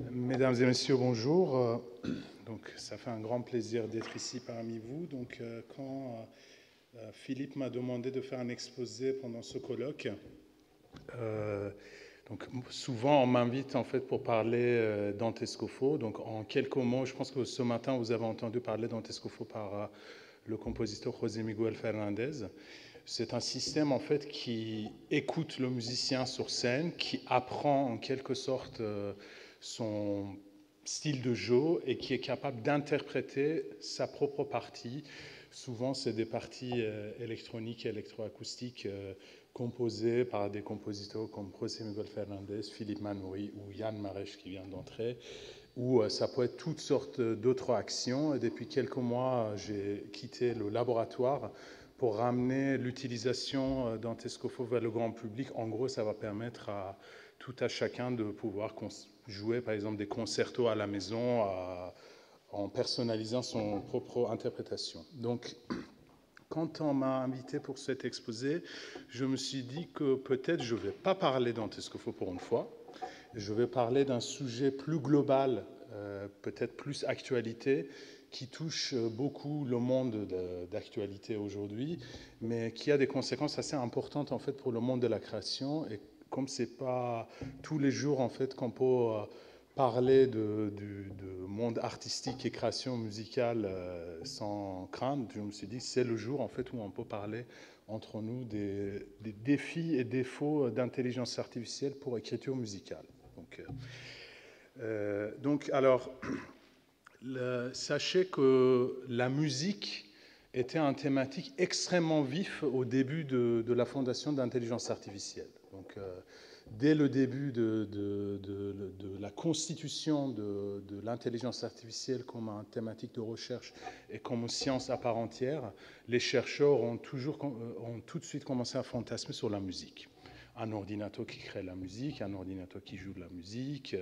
Mesdames et messieurs, bonjour. Donc, ça fait un grand plaisir d'être ici parmi vous. Donc, quand Philippe m'a demandé de faire un exposé pendant ce colloque, euh, donc souvent on m'invite en fait pour parler Dante Scoffo. Donc, en quelques mots, je pense que ce matin vous avez entendu parler Dante Scoffo par le compositeur José Miguel Fernández. C'est un système en fait qui écoute le musicien sur scène, qui apprend en quelque sorte son style de jeu et qui est capable d'interpréter sa propre partie. Souvent, c'est des parties électroniques et électroacoustiques composées par des compositeurs comme José Miguel Fernández, Philippe Manoury ou Yann Marèche qui vient d'entrer, ou ça peut être toutes sortes d'autres actions. Et depuis quelques mois, j'ai quitté le laboratoire pour ramener l'utilisation d'Antescofo vers le grand public. En gros, ça va permettre à tout à chacun de pouvoir jouer, par exemple, des concertos à la maison en personnalisant son propre interprétation. Donc, quand on m'a invité pour cet exposé, je me suis dit que peut-être je ne vais pas parler d'Antescofo pour une fois. Je vais parler d'un sujet plus global, peut-être plus actualité, qui touche beaucoup le monde d'actualité aujourd'hui, mais qui a des conséquences assez importantes en fait pour le monde de la création. Et comme c'est pas tous les jours en fait qu'on peut parler du monde artistique et création musicale sans crainte, je me suis dit c'est le jour en fait où on peut parler entre nous des défis et défauts d'intelligence artificielle pour écriture musicale. Donc alors, sachez que la musique était un thématique extrêmement vif au début de la fondation d'intelligence artificielle. Donc, dès le début de la constitution de l'intelligence artificielle comme une thématique de recherche et comme une science à part entière, les chercheurs ont tout de suite commencé à fantasmer sur la musique. Un ordinateur qui crée la musique, un ordinateur qui joue de la musique.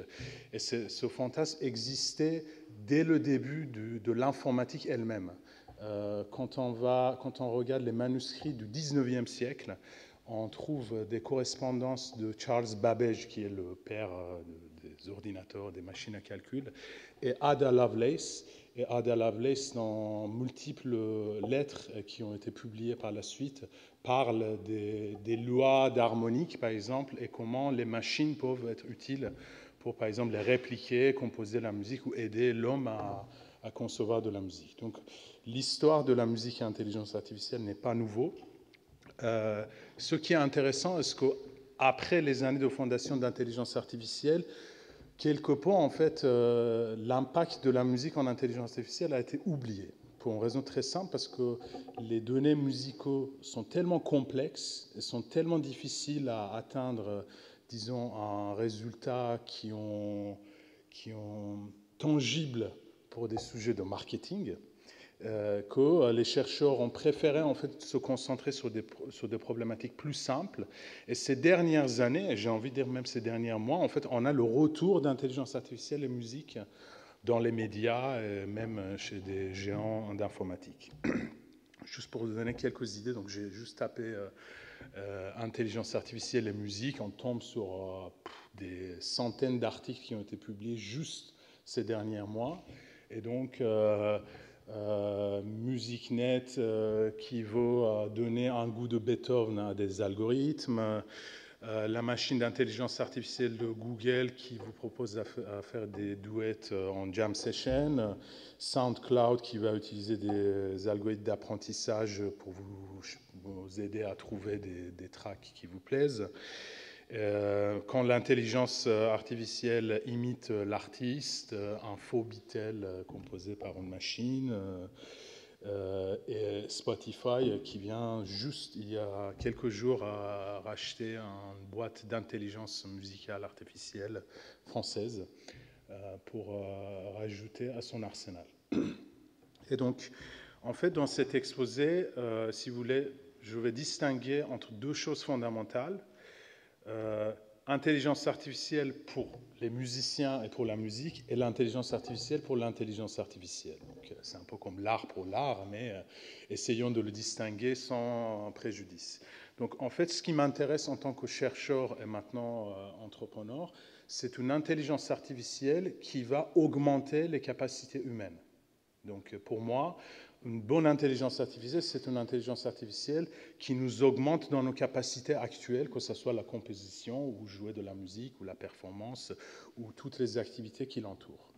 Et ce fantasme existait dès le début de l'informatique elle-même. Quand on regarde les manuscrits du 19e siècle, on trouve des correspondances de Charles Babbage, qui est le père des ordinateurs, des machines à calcul, et Ada Lovelace. Et Ada Lovelace, dans multiples lettres qui ont été publiées par la suite, parle des lois d'harmonique, par exemple, et comment les machines peuvent être utiles pour, par exemple, les répliquer, composer la musique ou aider l'homme à concevoir de la musique. Donc, l'histoire de la musique et l'intelligence artificielle n'est pas nouveau. Ce qui est intéressant, c'est qu'après les années de fondation d'intelligence artificielle, quelque part, en fait, l'impact de la musique en intelligence artificielle a été oublié. Pour une raison très simple, parce que les données musicaux sont tellement complexes et sont tellement difficiles à atteindre, disons, un résultat qui ont tangible pour des sujets de marketing, que les chercheurs ont préféré en fait se concentrer sur des problématiques plus simples. Et ces dernières années, et j'ai envie de dire même ces derniers mois, en fait, on a le retour d'intelligence artificielle et musique dans les médias, et même chez des géants d'informatique. Juste pour vous donner quelques idées, donc j'ai juste tapé intelligence artificielle et musique, on tombe sur des centaines d'articles qui ont été publiés juste ces derniers mois. Et donc, MusicNet qui veut donner un goût de Beethoven à des algorithmes, la machine d'intelligence artificielle de Google qui vous propose à faire des duets en jam session, SoundCloud qui va utiliser des algorithmes d'apprentissage pour vous aider à trouver des tracks qui vous plaisent. Quand l'intelligence artificielle imite l'artiste, un faux Beatle composé par une machine, et Spotify qui vient juste il y a quelques jours à racheter une boîte d'intelligence musicale artificielle française pour rajouter à son arsenal. Et donc, en fait, dans cet exposé, si vous voulez, je vais distinguer entre deux choses fondamentales. Intelligence artificielle pour les musiciens et pour la musique, et l'intelligence artificielle pour l'intelligence artificielle. C'est un peu comme l'art pour l'art, mais essayons de le distinguer sans préjudice. Donc en fait, ce qui m'intéresse en tant que chercheur et maintenant entrepreneur, c'est une intelligence artificielle qui va augmenter les capacités humaines. Donc pour moi, une bonne intelligence artificielle, c'est une intelligence artificielle qui nous augmente dans nos capacités actuelles, que ce soit la composition, ou jouer de la musique, ou la performance, ou toutes les activités qui l'entourent.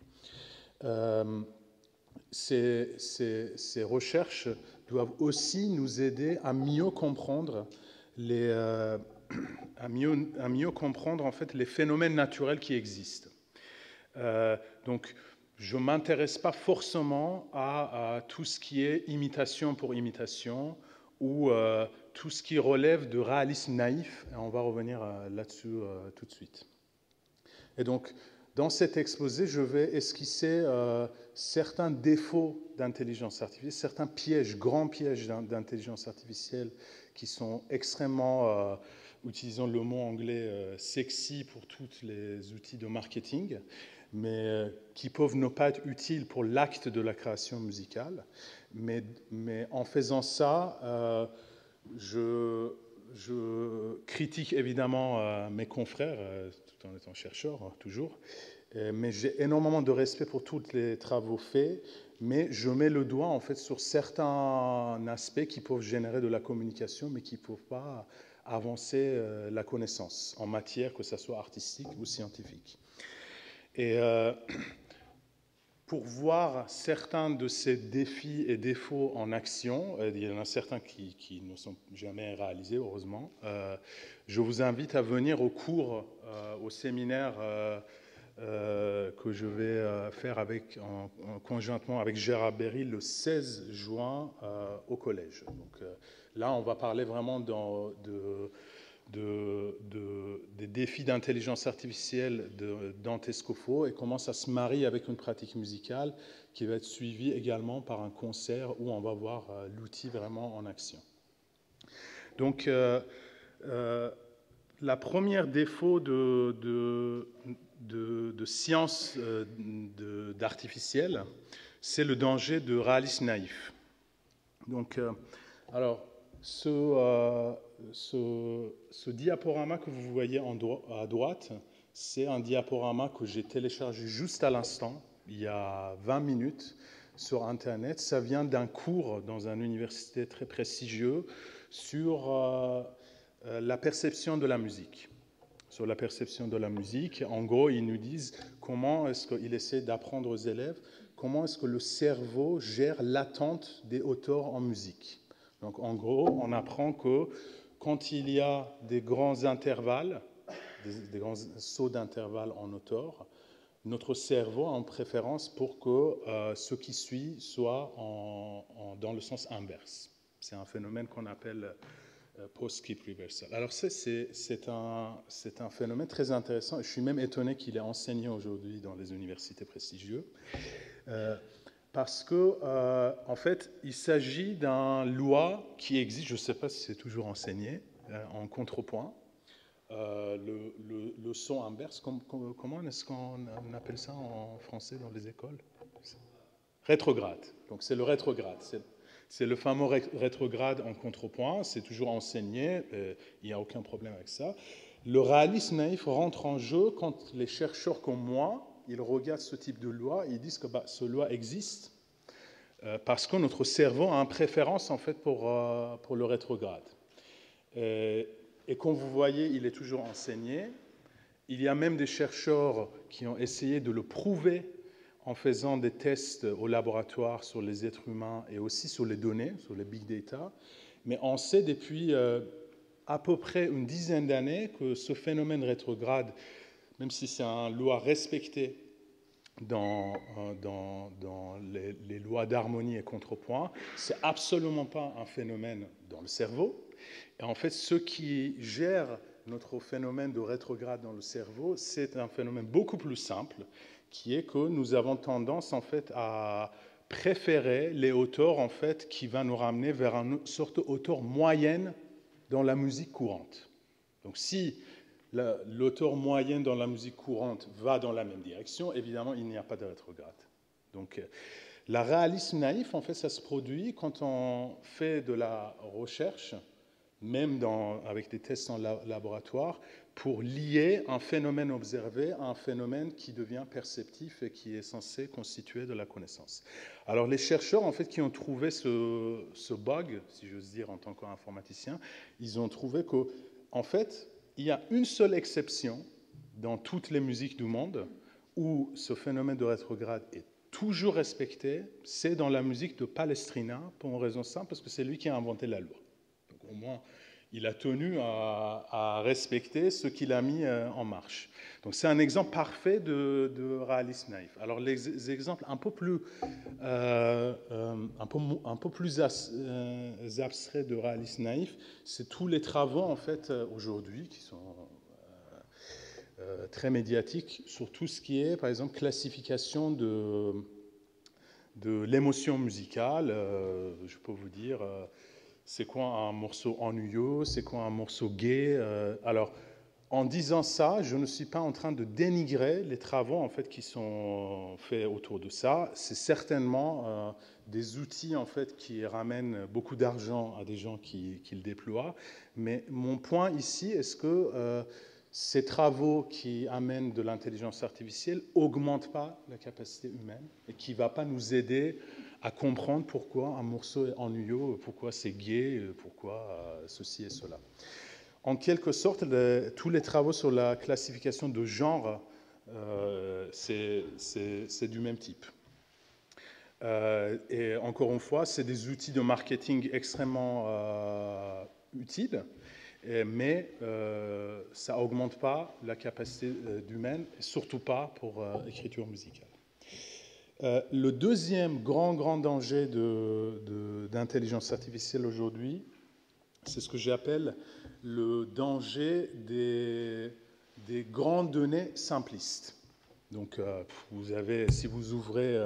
Ces recherches doivent aussi nous aider à mieux comprendre en fait les phénomènes naturels qui existent. Donc, je ne m'intéresse pas forcément à tout ce qui est imitation pour imitation ou tout ce qui relève de réalisme naïf. Et on va revenir là-dessus tout de suite. Et donc, dans cet exposé, je vais esquisser certains défauts d'intelligence artificielle, certains pièges, grands pièges d'intelligence artificielle qui sont extrêmement, utilisons le mot anglais, sexy pour tous les outils de marketing, mais qui peuvent ne pas être utiles pour l'acte de la création musicale. Mais en faisant ça, je critique évidemment mes confrères, tout en étant chercheur, toujours, mais j'ai énormément de respect pour tous les travaux faits, mais je mets le doigt en fait sur certains aspects qui peuvent générer de la communication, mais qui ne peuvent pas avancer la connaissance en matière, que ce soit artistique ou scientifique. Et pour voir certains de ces défis et défauts en action, il y en a certains qui ne sont jamais réalisés, heureusement, je vous invite à venir au cours, au séminaire que je vais faire conjointement avec Gérard Berry le 16 juin au collège. Donc, là, on va parler vraiment des défis d'intelligence artificielle de Dante Scoffo et comment ça se marie avec une pratique musicale qui va être suivie également par un concert où on va voir l'outil vraiment en action. Donc, la première défaut de science d'artificiel, c'est le danger de réalisme naïf. Donc, alors, ce diaporama que vous voyez à droite, c'est un diaporama que j'ai téléchargé juste à l'instant, il y a 20 minutes, sur Internet. Ça vient d'un cours dans une université très prestigieux sur la perception de la musique. Sur la perception de la musique, en gros, ils nous disent comment est-ce qu'ils essaient d'apprendre aux élèves, comment est-ce que le cerveau gère l'attente des auteurs en musique. Donc, en gros, on apprend que quand il y a des grands intervalles, des grands sauts d'intervalles en auteur, notre cerveau a une préférence pour que ce qui suit soit dans le sens inverse. C'est un phénomène qu'on appelle post-skip reversal. Alors, c'est un phénomène très intéressant. Je suis même étonné qu'il ait enseigné aujourd'hui dans les universités prestigieuses. Parce que, en fait, il s'agit d'une loi qui existe, je ne sais pas si c'est toujours enseigné, en contrepoint. Le son inverse, comment est-ce qu'on appelle ça en français dans les écoles? Rétrograde. Donc, c'est le rétrograde. C'est le fameux rétrograde en contrepoint. C'est toujours enseigné. Il n'y a aucun problème avec ça. Le réalisme naïf rentre en jeu quand les chercheurs comme moi, ils regardent ce type de loi, ils disent que ce loi existe parce que notre cerveau a une préférence en fait pour le rétrograde. Et comme vous voyez, il est toujours enseigné. Il y a même des chercheurs qui ont essayé de le prouver en faisant des tests au laboratoire sur les êtres humains et aussi sur les données, sur les big data. Mais on sait depuis à peu près une dizaine d'années que ce phénomène rétrograde, même si c'est une loi respectée dans les lois d'harmonie et contrepoint, c'est absolument pas un phénomène dans le cerveau. Et en fait, ce qui gère notre phénomène de rétrograde dans le cerveau, c'est un phénomène beaucoup plus simple, qui est que nous avons tendance en fait à préférer les auteurs en fait qui va nous ramener vers une sorte d'auteur moyenne dans la musique courante. Donc, si l'auteur moyen dans la musique courante va dans la même direction, évidemment, il n'y a pas de rétrograde. Donc, le réalisme naïf, en fait, ça se produit quand on fait de la recherche, même avec des tests en laboratoire, pour lier un phénomène observé à un phénomène qui devient perceptif et qui est censé constituer de la connaissance. Alors les chercheurs en fait, qui ont trouvé ce bug, si j'ose dire en tant qu'informaticien, ils ont trouvé qu'en fait, il y a une seule exception dans toutes les musiques du monde où ce phénomène de rétrograde est toujours respecté, c'est dans la musique de Palestrina, pour une raison simple, parce que c'est lui qui a inventé la loi. Donc au moins, il a tenu à respecter ce qu'il a mis en marche. Donc c'est un exemple parfait de réalisme naïf. Alors les exemples un peu plus abstraits de réalisme naïf, c'est tous les travaux en fait aujourd'hui qui sont très médiatiques sur tout ce qui est, par exemple, classification de l'émotion musicale. Je peux vous dire, c'est quoi un morceau ennuyeux, c'est quoi un morceau gai. Alors, en disant ça, je ne suis pas en train de dénigrer les travaux en fait, qui sont faits autour de ça. C'est certainement des outils en fait, qui ramènent beaucoup d'argent à des gens qui le déploient. Mais mon point ici, est-ce que ces travaux qui amènent de l'intelligence artificielle n'augmentent pas la capacité humaine et qui ne va pas nous aider à comprendre pourquoi un morceau est ennuyeux, pourquoi c'est gai, pourquoi ceci et cela. En quelque sorte, tous les travaux sur la classification de genre, c'est du même type. Et encore une fois, c'est des outils de marketing extrêmement utiles, mais ça n'augmente pas la capacité humaine, et surtout pas pour l'écriture musicale. Le deuxième grand danger d'intelligence artificielle aujourd'hui, c'est ce que j'appelle le danger des grandes données simplistes. Donc, vous avez, si vous ouvrez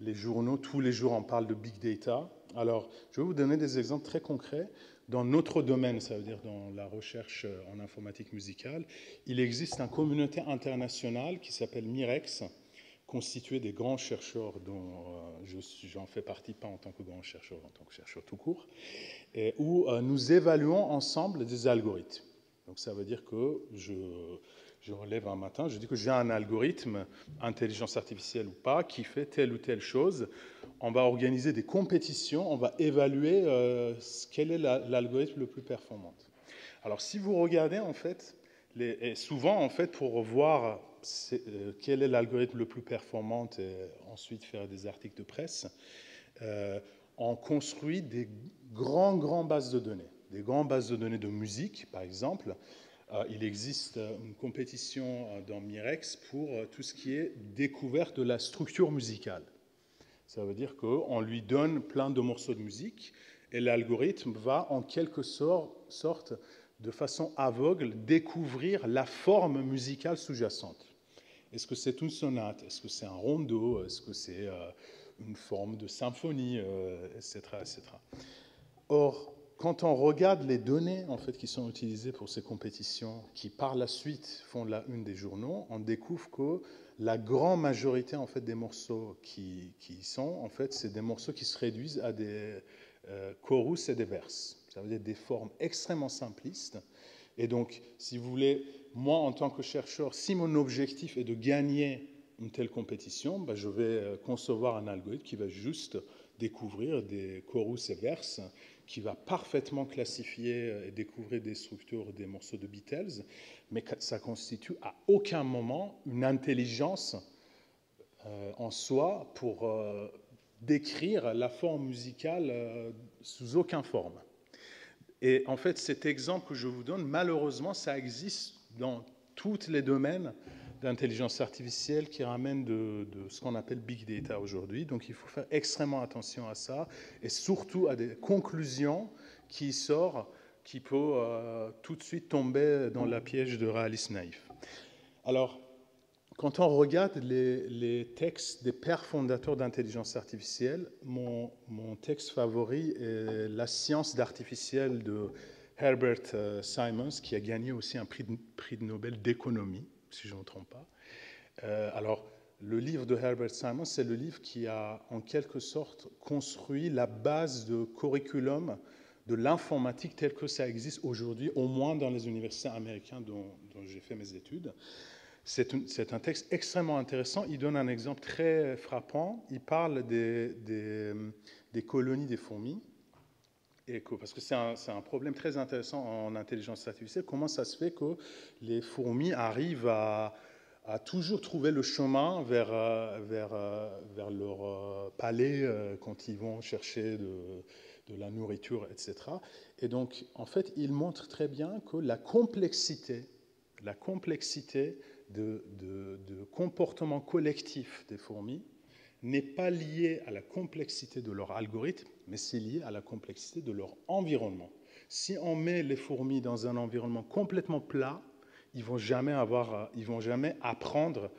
les journaux, tous les jours on parle de big data. Alors, je vais vous donner des exemples très concrets. Dans notre domaine, ça veut dire dans la recherche en informatique musicale, il existe une communauté internationale qui s'appelle MIREX, constituée des grands chercheurs dont j'en fais partie, pas en tant que grand chercheur, en tant que chercheur tout court, et où nous évaluons ensemble des algorithmes. Donc ça veut dire que je relève un matin, je dis que j'ai un algorithme, intelligence artificielle ou pas, qui fait telle ou telle chose. On va organiser des compétitions, on va évaluer quel est l'algorithme le plus performant. Alors si vous regardez en fait, et souvent en fait pour voir quel est l'algorithme le plus performant et ensuite faire des articles de presse, on construit des grandes bases de données, des grandes bases de données de musique par exemple. Il existe une compétition dans Mirex pour tout ce qui est découverte de la structure musicale. Ça veut dire qu'on lui donne plein de morceaux de musique et l'algorithme va en quelque sorte, de façon aveugle, découvrir la forme musicale sous-jacente. Est-ce que c'est une sonate? Est-ce que c'est un rondo? Est-ce que c'est une forme de symphonie, etc., etc. Or, quand on regarde les données en fait, qui sont utilisées pour ces compétitions, qui par la suite font la une des journaux, on découvre que la grande majorité en fait, des morceaux qui sont, en fait, c'est des morceaux qui se réduisent à des chorus et des verses. Ça veut dire des formes extrêmement simplistes. Et donc, si vous voulez, moi, en tant que chercheur, si mon objectif est de gagner une telle compétition, ben, je vais concevoir un algorithme qui va juste découvrir des chorus et verses, qui va parfaitement classifier et découvrir des structures des morceaux de Beatles, mais ça constitue à aucun moment une intelligence en soi pour décrire la forme musicale sous aucune forme. Et en fait, cet exemple que je vous donne, malheureusement, ça existe dans tous les domaines d'intelligence artificielle qui ramènent de ce qu'on appelle big data aujourd'hui. Donc, il faut faire extrêmement attention à ça et surtout à des conclusions qui sortent, qui peuvent tout de suite tomber dans la piège de réalisme naïf. Alors, quand on regarde les textes des pères fondateurs d'intelligence artificielle, mon texte favori est La science d'artificiel de Herbert Simons, qui a gagné aussi un prix de Nobel d'économie, si je ne me trompe pas. Alors, le livre de Herbert Simons, c'est le livre qui a en quelque sorte construit la base de curriculum de l'informatique tel que ça existe aujourd'hui, au moins dans les universités américaines dont j'ai fait mes études. C'est un texte extrêmement intéressant. Il donne un exemple très frappant. Il parle des colonies des fourmis. Parce que c'est un problème très intéressant en intelligence artificielle. Comment ça se fait que les fourmis arrivent à toujours trouver le chemin vers leur palais quand ils vont chercher de la nourriture, etc. Et donc, en fait, il montre très bien que la complexité de comportement collectif des fourmis n'est pas liée à la complexité de leur algorithme, mais c'est lié à la complexité de leur environnement. Si on met les fourmis dans un environnement complètement plat, ils vont jamais apprendre,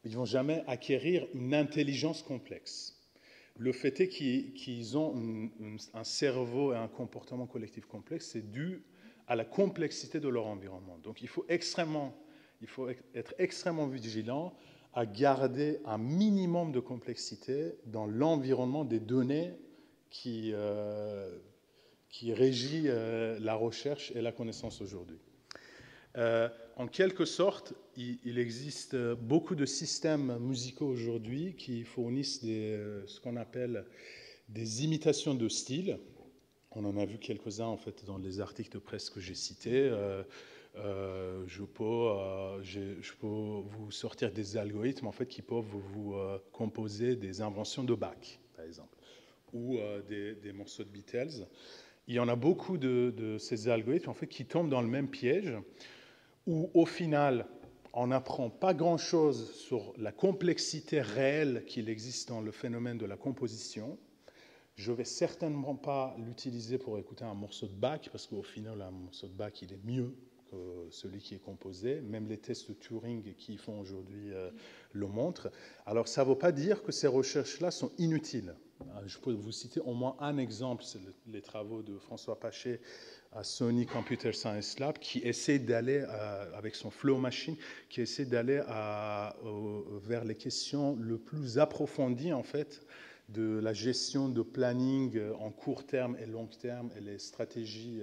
ils vont jamais acquérir une intelligence complexe. Le fait est qu'ils ont un cerveau et un comportement collectif complexe, c'est dû à la complexité de leur environnement. Donc il faut être extrêmement vigilant à garder un minimum de complexité dans l'environnement des données qui régit la recherche et la connaissance aujourd'hui. En quelque sorte, il existe beaucoup de systèmes musicaux aujourd'hui qui fournissent ce qu'on appelle des imitations de style. On en a vu quelques-uns en fait dans les articles de presse que j'ai cités. Je peux vous sortir des algorithmes en fait, qui peuvent vous composer des inventions de Bach, par exemple, ou des morceaux de Beatles. Il y en a beaucoup de ces algorithmes en fait, qui tombent dans le même piège, où au final, on n'apprend pas grand-chose sur la complexité réelle qu'il existe dans le phénomène de la composition. Je ne vais certainement pas l'utiliser pour écouter un morceau de Bach, parce qu'au final, un morceau de Bach, il est mieux que celui qui est composé. Même les tests de Turing qui font aujourd'hui le montrent. Alors, ça ne veut pas dire que ces recherches-là sont inutiles. Je peux vous citer au moins un exemple, c'est les travaux de François Pachet à Sony Computer Science Lab, qui essaie d'aller, avec son Flow Machine, qui essaie d'aller vers les questions le plus approfondies, en fait, de la gestion de planning en court terme et long terme et les stratégies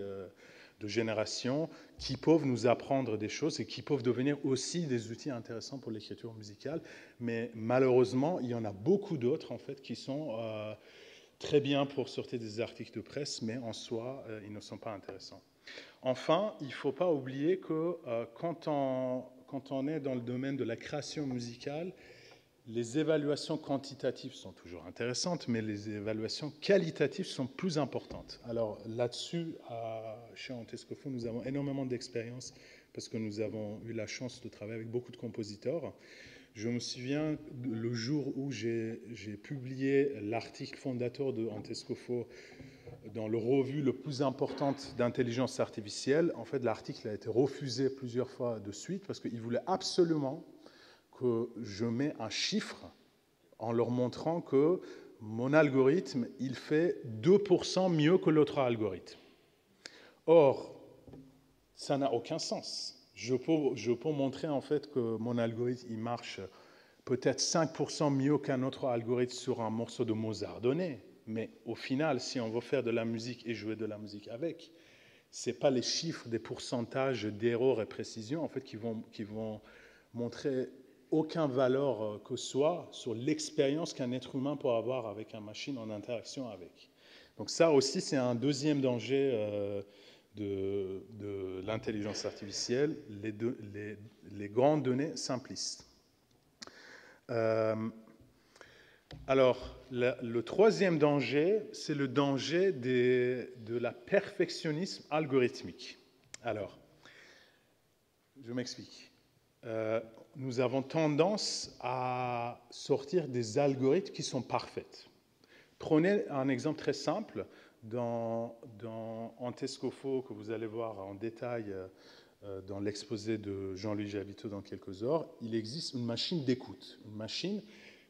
de génération qui peuvent nous apprendre des choses et qui peuvent devenir aussi des outils intéressants pour l'écriture musicale. Mais malheureusement, il y en a beaucoup d'autres en fait qui sont très bien pour sortir des articles de presse, mais en soi, ils ne sont pas intéressants. Enfin, il ne faut pas oublier que quand on est dans le domaine de la création musicale, les évaluations quantitatives sont toujours intéressantes, mais les évaluations qualitatives sont plus importantes. Alors là-dessus, chez Antescofo, nous avons énormément d'expérience parce que nous avons eu la chance de travailler avec beaucoup de compositeurs. Je me souviens le jour où j'ai publié l'article fondateur de Antescofo dans le revue le plus importante d'intelligence artificielle. En fait, l'article a été refusé plusieurs fois de suite parce qu'il voulait absolument que je mets un chiffre en leur montrant que mon algorithme, il fait 2% mieux que l'autre algorithme. Or, ça n'a aucun sens. Je peux montrer en fait que mon algorithme, il marche peut-être 5% mieux qu'un autre algorithme sur un morceau de Mozart donné. Mais au final, si on veut faire de la musique et jouer de la musique avec, ce n'est pas les chiffres des pourcentages d'erreurs et précision en fait, qui vont montrer aucune valeur que ce soit sur l'expérience qu'un être humain peut avoir avec une machine en interaction avec. Donc ça aussi, c'est un deuxième danger de l'intelligence artificielle, les grandes données simplistes. Alors, le troisième danger, c'est le danger de la perfectionnisme algorithmique. Alors, je m'explique. Nous avons tendance à sortir des algorithmes qui sont parfaits. Prenez un exemple très simple. Dans Antescofo, que vous allez voir en détail dans l'exposé de Jean-Louis Javito dans quelques heures, il existe une machine d'écoute. Une machine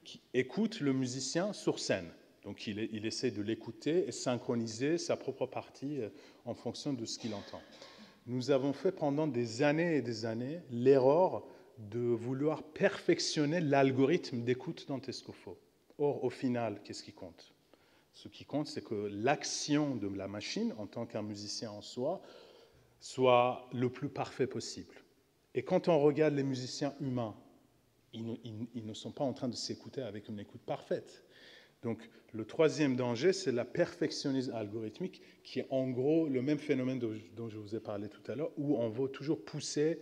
qui écoute le musicien sur scène. Donc il essaie de l'écouter et synchroniser sa propre partie en fonction de ce qu'il entend. Nous avons fait pendant des années et des années l'erreur de vouloir perfectionner l'algorithme d'écoute d'Antescofo. Or, au final, qu'est-ce qui compte? Ce qui compte, c'est que l'action de la machine, en tant qu'un musicien en soi, soit le plus parfait possible. Et quand on regarde les musiciens humains, ils ne sont pas en train de s'écouter avec une écoute parfaite. Donc, le troisième danger, c'est la perfectionnisme algorithmique, qui est en gros le même phénomène dont je vous ai parlé tout à l'heure, où on veut toujours pousser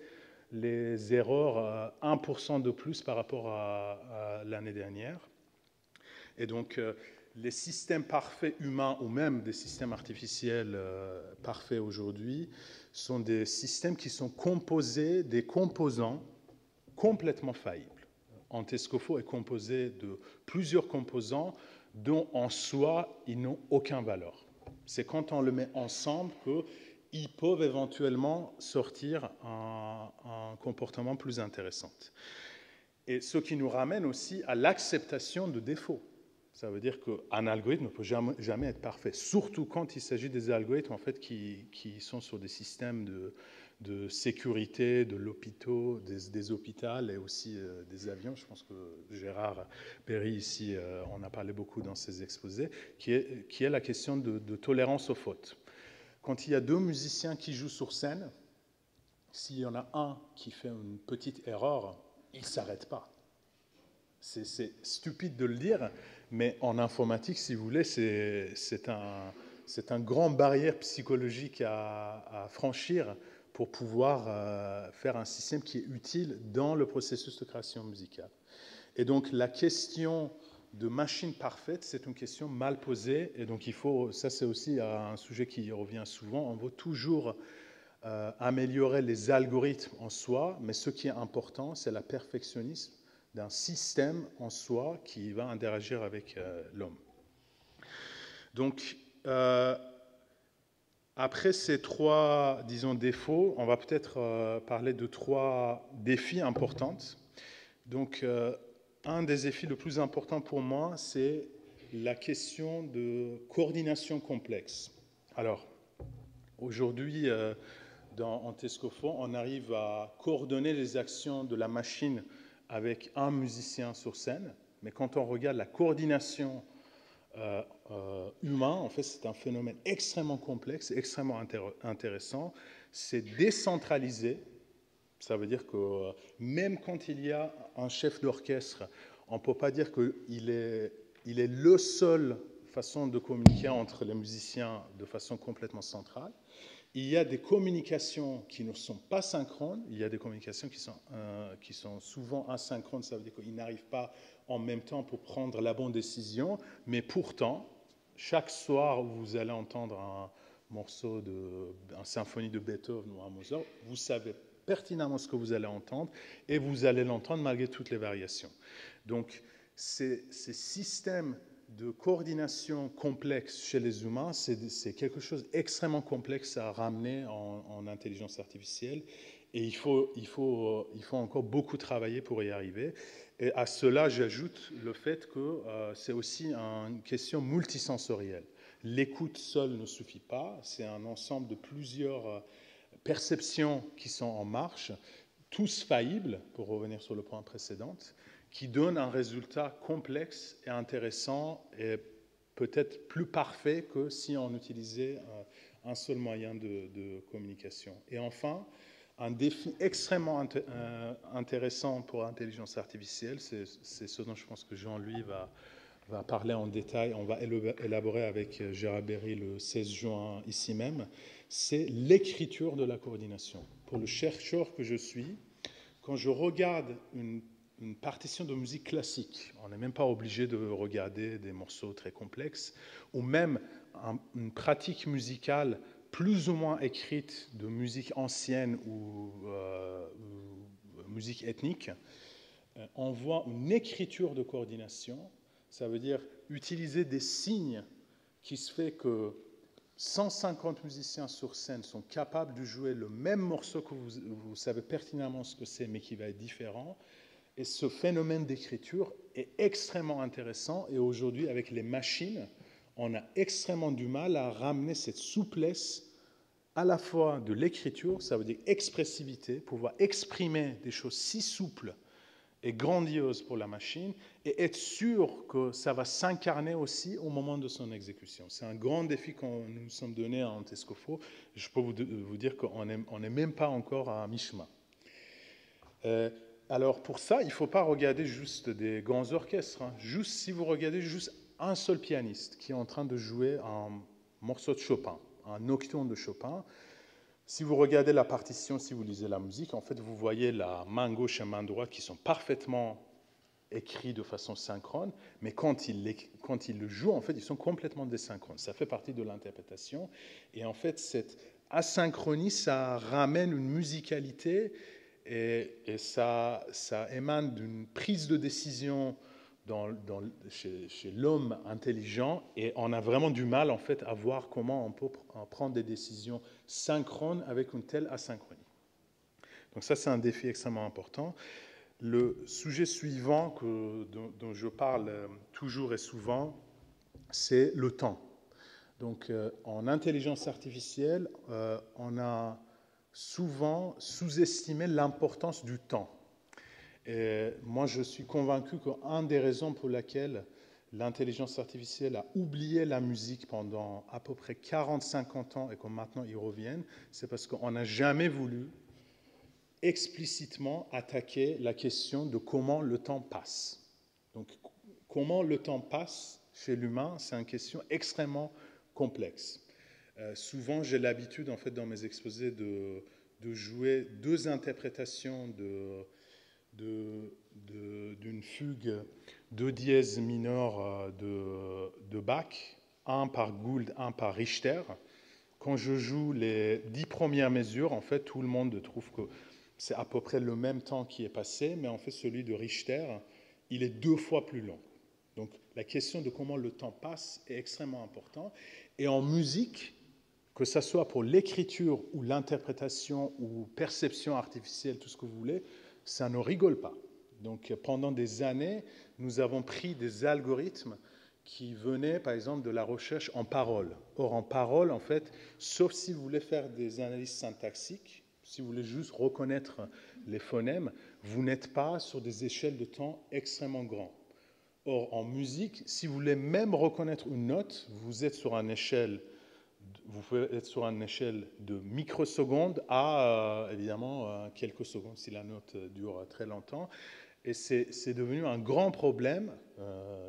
les erreurs à 1% de plus par rapport à l'année dernière. Et donc, les systèmes parfaits humains, ou même des systèmes artificiels parfaits aujourd'hui, sont des systèmes qui sont composés des composants complètement faillibles. Antescofo est composé de plusieurs composants dont en soi, ils n'ont aucune valeur. C'est quand on le met ensemble qu'ils peuvent éventuellement sortir un comportement plus intéressant. Et ce qui nous ramène aussi à l'acceptation de défauts. Ça veut dire qu'un algorithme ne peut jamais être parfait, surtout quand il s'agit des algorithmes en fait, qui sont sur des systèmes de sécurité, de l'hôpital, des hôpitaux et aussi des avions. Je pense que Gérard Berry ici en a parlé beaucoup dans ses exposés, qui est la question de tolérance aux fautes. Quand il y a deux musiciens qui jouent sur scène, s'il y en a un qui fait une petite erreur, il ne s'arrête pas. C'est stupide de le dire, mais en informatique, si vous voulez, c'est un grand barrière psychologique à franchir pour pouvoir faire un système qui est utile dans le processus de création musicale. Et donc, la question de machine parfaite, c'est une question mal posée. Et donc, ça c'est aussi un sujet qui revient souvent, on veut toujours améliorer les algorithmes en soi, mais ce qui est important, c'est la perfectionnisme d'un système en soi qui va interagir avec l'homme. Donc, après ces trois, disons, défauts, on va peut-être parler de trois défis importants. Donc, un des défis les plus importants pour moi, c'est la question de coordination complexe. Alors, aujourd'hui, dans Antescofo, on arrive à coordonner les actions de la machine avec un musicien sur scène, mais quand on regarde la coordination humaine, en fait, c'est un phénomène extrêmement complexe, extrêmement intéressant. C'est décentralisé, ça veut dire que même quand il y a un chef d'orchestre, on ne peut pas dire qu'il est le seul façon de communiquer entre les musiciens de façon complètement centrale. Il y a des communications qui ne sont pas synchrones, il y a des communications qui sont souvent asynchrones, ça veut dire qu'ils n'arrivent pas en même temps pour prendre la bonne décision, mais pourtant, chaque soir où vous allez entendre un morceau une symphonie de Beethoven ou un Mozart, vous savez pertinemment ce que vous allez entendre et vous allez l'entendre malgré toutes les variations. Donc, ces systèmes de coordination complexe chez les humains, c'est quelque chose d'extrêmement complexe à ramener en intelligence artificielle et il faut encore beaucoup travailler pour y arriver. Et à cela, j'ajoute le fait que c'est aussi une question multisensorielle. L'écoute seule ne suffit pas, c'est un ensemble de plusieurs perceptions qui sont en marche, tous faillibles, pour revenir sur le point précédent, qui donne un résultat complexe et intéressant et peut-être plus parfait que si on utilisait un seul moyen de communication. Et enfin, un défi extrêmement intéressant pour l'intelligence artificielle, c'est ce dont je pense que Jean-Louis va parler en détail, on va élaborer avec Gérard Berry le 16 juin ici même, c'est l'écriture de la coordination. Pour le chercheur que je suis, quand je regarde une partition de musique classique, on n'est même pas obligé de regarder des morceaux très complexes, ou même une pratique musicale plus ou moins écrite de musique ancienne ou musique ethnique, on voit une écriture de coordination, ça veut dire utiliser des signes qui se fait que 150 musiciens sur scène sont capables de jouer le même morceau que vous savez pertinemment ce que c'est, mais qui va être différent. Et ce phénomène d'écriture est extrêmement intéressant. Et aujourd'hui, avec les machines, on a extrêmement du mal à ramener cette souplesse à la fois de l'écriture, ça veut dire expressivité, pouvoir exprimer des choses si souples et grandiose pour la machine et être sûr que ça va s'incarner aussi au moment de son exécution. C'est un grand défi qu'on nous sommes donné à Antescofo. Je peux vous dire qu'on n'est même pas encore à mi-chemin. Alors pour ça, il ne faut pas regarder juste des grands orchestres. Juste si vous regardez juste un seul pianiste qui est en train de jouer un morceau de Chopin, un nocturne de Chopin, si vous regardez la partition, si vous lisez la musique, en fait, vous voyez la main gauche et main droite qui sont parfaitement écrits de façon synchrone, mais quand il le joue, en fait, ils sont complètement désynchrones. Ça fait partie de l'interprétation. Et en fait, cette asynchronie, ça ramène une musicalité et ça émane d'une prise de décision chez l'homme intelligent, et on a vraiment du mal en fait à voir comment on peut prendre des décisions synchrones avec une telle asynchronie. Donc ça, c'est un défi extrêmement important. Le sujet suivant dont je parle toujours et souvent, c'est le temps. Donc en intelligence artificielle, on a souvent sous-estimé l'importance du temps. Et moi, je suis convaincu qu'une des raisons pour laquelle l'intelligence artificielle a oublié la musique pendant à peu près 40-50 ans et que maintenant ils reviennent, c'est parce qu'on n'a jamais voulu explicitement attaquer la question de comment le temps passe. Donc, comment le temps passe chez l'humain, c'est une question extrêmement complexe. Souvent, j'ai l'habitude, en fait, dans mes exposés, de jouer deux interprétations d'une fugue de dièse mineur de Bach, un par Gould, un par Richter. Quand je joue les 10 premières mesures, en fait, tout le monde trouve que c'est à peu près le même temps qui est passé, mais en fait, celui de Richter, il est 2 fois plus long. Donc, la question de comment le temps passe est extrêmement importante. Et en musique, que ce soit pour l'écriture ou l'interprétation ou perception artificielle, tout ce que vous voulez, ça ne rigole pas. Donc pendant des années, nous avons pris des algorithmes qui venaient, par exemple, de la recherche en parole. Or, en parole, en fait, sauf si vous voulez faire des analyses syntaxiques, si vous voulez juste reconnaître les phonèmes, vous n'êtes pas sur des échelles de temps extrêmement grandes. Or, en musique, si vous voulez même reconnaître une note, vous êtes sur une échelle de microsecondes à, évidemment, quelques secondes si la note dure très longtemps. Et c'est devenu un grand problème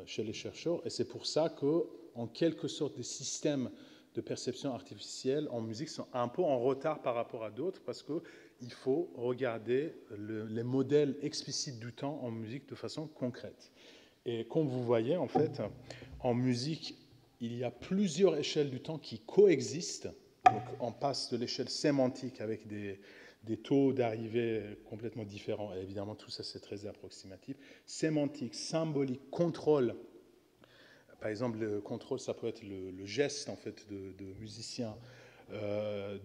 chez les chercheurs. Et c'est pour ça qu'en quelque sorte, des systèmes de perception artificielle en musique sont un peu en retard par rapport à d'autres, parce qu'il faut regarder les modèles explicites du temps en musique de façon concrète. Et comme vous voyez, en fait, en musique, il y a plusieurs échelles du temps qui coexistent. Donc, on passe de l'échelle sémantique avec des taux d'arrivée complètement différents. Et évidemment, tout ça, c'est très approximatif. Sémantique, symbolique, contrôle. Par exemple, le contrôle, ça peut être le geste, en fait, de musicien,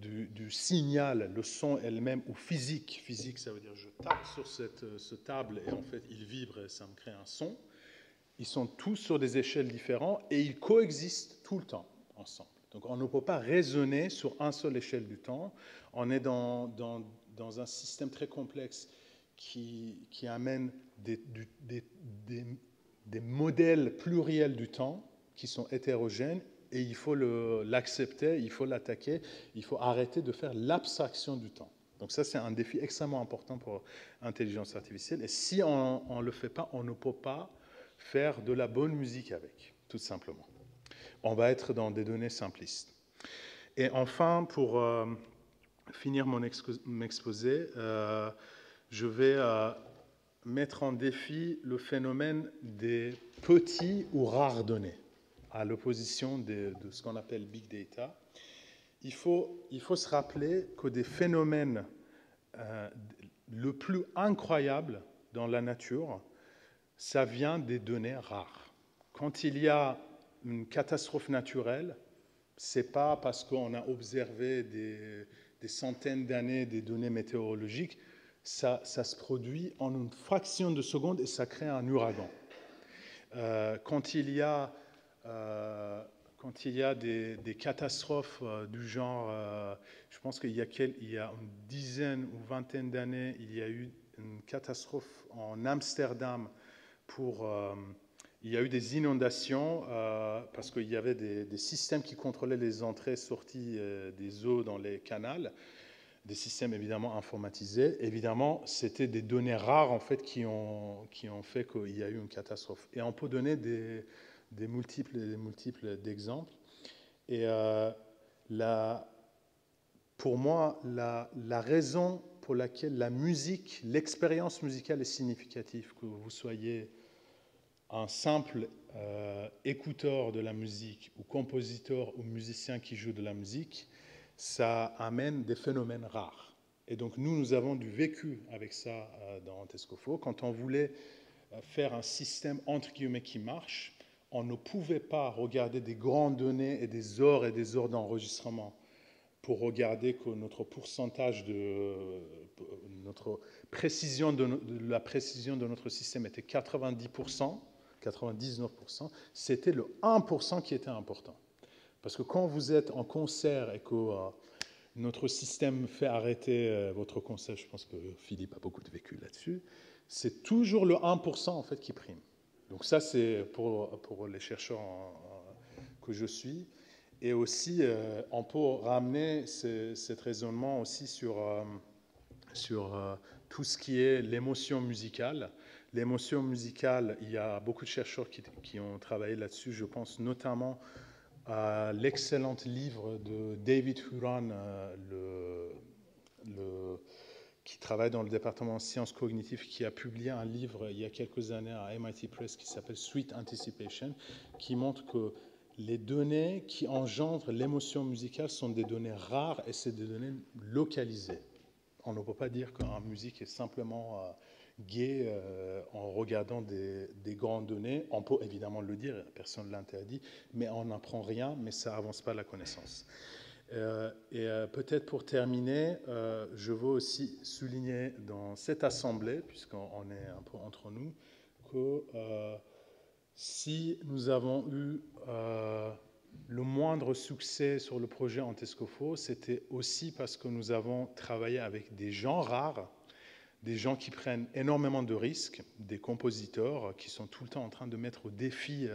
du signal, le son elle-même, ou physique. Physique, ça veut dire je tape sur ce table et en fait, il vibre et ça me crée un son. Ils sont tous sur des échelles différentes et ils coexistent tout le temps ensemble. Donc on ne peut pas raisonner sur une seule échelle du temps. On est dans un système très complexe qui amène des modèles pluriels du temps qui sont hétérogènes, et il faut l'accepter, il faut l'attaquer, il faut arrêter de faire l'abstraction du temps. Donc ça, c'est un défi extrêmement important pour l'intelligence artificielle. Et si on ne le fait pas, on ne peut pas faire de la bonne musique avec, tout simplement. On va être dans des données simplistes. Et enfin, pour finir mon exposé, je vais mettre en défi le phénomène des petits ou rares données, à l'opposition de ce qu'on appelle Big Data. Il faut se rappeler que des phénomènes le plus incroyables dans la nature, ça vient des données rares. Quand il y a une catastrophe naturelle, ce n'est pas parce qu'on a observé des centaines d'années des données météorologiques, ça se produit en une fraction de seconde et ça crée un ouragan. Quand il y a des catastrophes du genre, je pense qu'il y a une dizaine ou vingtaine d'années, il y a eu une catastrophe en Amsterdam il y a eu des inondations parce qu'il y avait des systèmes qui contrôlaient les entrées et sorties des eaux dans les canals, des systèmes évidemment informatisés. Évidemment, c'était des données rares en fait qui ont fait qu'il y a eu une catastrophe. Et on peut donner des multiples d'exemples. Et pour moi, la raison pour laquelle la musique, l'expérience musicale est significative, que vous soyez un simple écouteur de la musique ou compositeur ou musicien qui joue de la musique, ça amène des phénomènes rares. Et donc nous avons du vécu avec ça dans Tescofo. Quand on voulait faire un système entre guillemets qui marche, on ne pouvait pas regarder des grandes données et des heures d'enregistrement pour regarder que notre pourcentage notre précision la précision de notre système était 90%, 99%, c'était le 1% qui était important. Parce que quand vous êtes en concert et que notre système fait arrêter votre concert, je pense que Philippe a beaucoup de vécu là-dessus, c'est toujours le 1% en fait qui prime. Donc ça, c'est pour les chercheurs que je suis. Et aussi, on peut ramener cet raisonnement aussi sur tout ce qui est l'émotion musicale. L'émotion musicale, il y a beaucoup de chercheurs qui ont travaillé là-dessus. Je pense notamment à l'excellent livre de David Huron, qui travaille dans le département de sciences cognitives, qui a publié un livre il y a quelques années à MIT Press qui s'appelle Sweet Anticipation, qui montre que les données qui engendrent l'émotion musicale sont des données rares et c'est des données localisées. On ne peut pas dire qu'une musique est simplement gaie en regardant des grandes données. On peut évidemment le dire, personne ne l'interdit, mais on n'apprend rien, mais ça n'avance pas la connaissance. Peut-être pour terminer, je veux aussi souligner dans cette assemblée, puisqu'on est un peu entre nous, que si nous avons eu le moindre succès sur le projet Antescofo, c'était aussi parce que nous avons travaillé avec des gens rares, des gens qui prennent énormément de risques, des compositeurs qui sont tout le temps en train de mettre au défi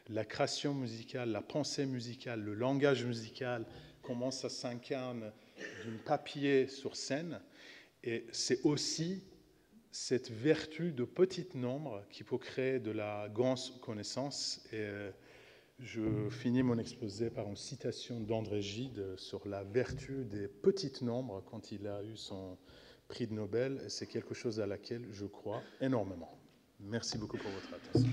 la création musicale, la pensée musicale, le langage musical, comment ça s'incarne d'un papier sur scène. Et c'est aussi cette vertu de petit nombre qui peut créer de la grande connaissance. Et je finis mon exposé par une citation d'André Gide sur la vertu des petits nombres quand il a eu son prix de Nobel. C'est quelque chose à laquelle je crois énormément. Merci beaucoup pour votre attention.